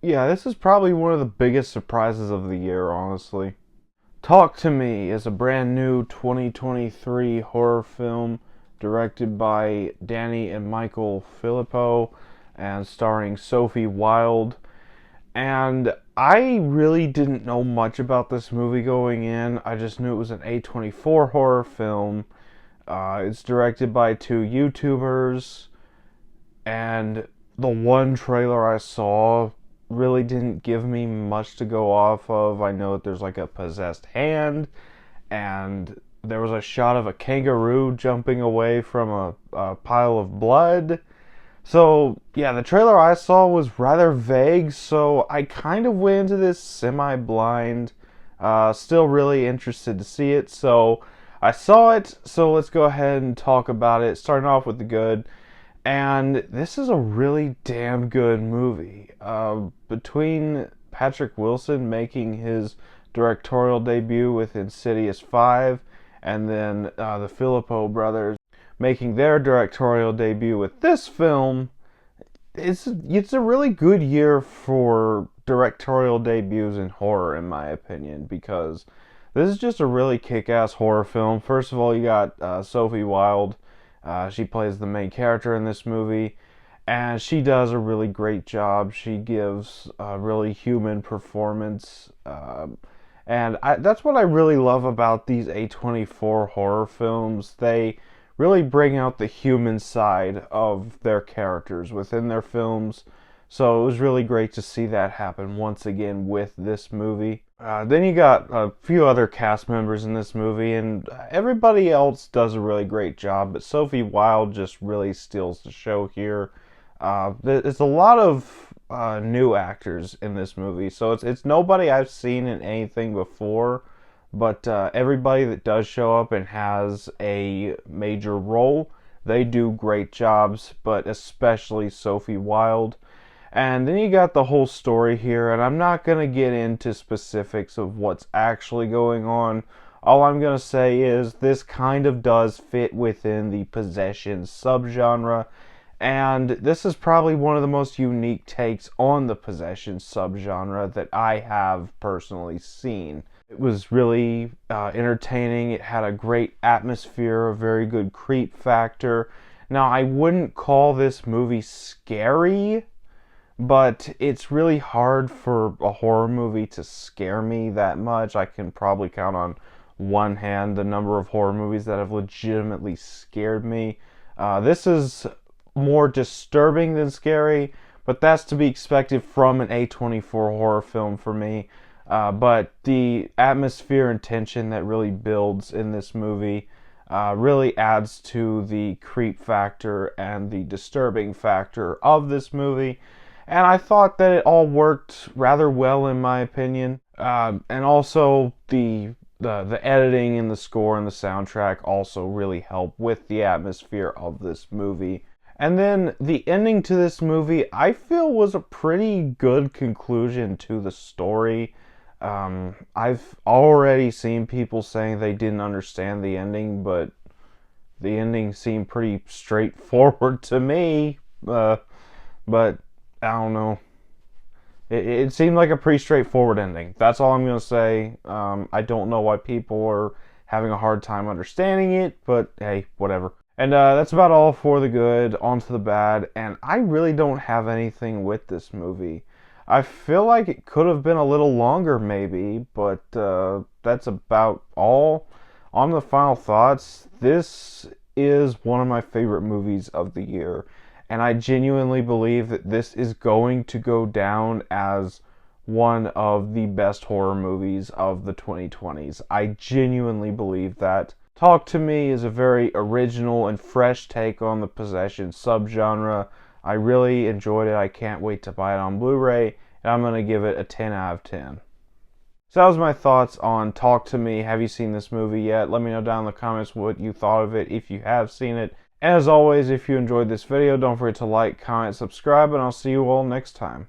Yeah, this is probably one of the biggest surprises of the year, honestly. Talk to Me is a brand new 2023 horror film directed by Danny and Michael Filippo and starring Sophie Wilde. And I really didn't know much about this movie going in. I just knew it was an A24 horror film. It's directed by two YouTubers, and the one trailer I saw really didn't give me much to go off of. I know that there's like a possessed hand, and there was a shot of a kangaroo jumping away from a pile of blood. So, yeah, the trailer I saw was rather vague, so I kind of went into this semi blind. Still really interested to see it, so I saw it, so let's go ahead and talk about it. Starting off with the good. And this is a really damn good movie. Between Patrick Wilson making his directorial debut with Insidious 5, and then the Filippo brothers making their directorial debut with this film, it's a really good year for directorial debuts in horror, in my opinion, because this is just a really kick-ass horror film. First of all, you got Sophie Wilde. She plays the main character in this movie, and she does a really great job. She gives a really human performance, that's what I really love about these A24 horror films. They really bring out the human side of their characters within their films. So it was really great to see that happen once again with this movie. Then you got a few other cast members in this movie, and everybody else does a really great job, but Sophie Wilde just really steals the show here. There's a lot of new actors in this movie, so it's nobody I've seen in anything before, but everybody that does show up and has a major role, they do great jobs, but especially Sophie Wilde. And then you got the whole story here, and I'm not going to get into specifics of what's actually going on. All I'm going to say is this kind of does fit within the possession subgenre, and this is probably one of the most unique takes on the possession subgenre that I have personally seen. It was really entertaining. It had a great atmosphere, a very good creep factor. Now, I wouldn't call this movie scary, but it's really hard for a horror movie to scare me that much. I can probably count on one hand the number of horror movies that have legitimately scared me. This is more disturbing than scary, but that's to be expected from an A24 horror film for me. But the atmosphere and tension that really builds in this movie really adds to the creep factor and the disturbing factor of this movie. And I thought that it all worked rather well, in my opinion. And also the editing and the score and the soundtrack also really help with the atmosphere of this movie. And then the ending to this movie, I feel, was a pretty good conclusion to the story. I've already seen people saying they didn't understand the ending, but the ending seemed pretty straightforward to me. But I don't know. It seemed like a pretty straightforward ending. That's all I'm going to say. I don't know why people are having a hard time understanding it, but hey, whatever. And that's about all for the good. On to the bad. And I really don't have anything with this movie. I feel like it could have been a little longer, maybe, but that's about all. On the final thoughts, this is one of my favorite movies of the year. And I genuinely believe that this is going to go down as one of the best horror movies of the 2020s. I genuinely believe that. Talk to Me is a very original and fresh take on the possession subgenre. I really enjoyed it. I can't wait to buy it on Blu-ray, and I'm going to give it a 10 out of 10. So that was my thoughts on Talk to Me. Have you seen this movie yet? Let me know down in the comments what you thought of it if you have seen it. As always, if you enjoyed this video, don't forget to like, comment, subscribe, and I'll see you all next time.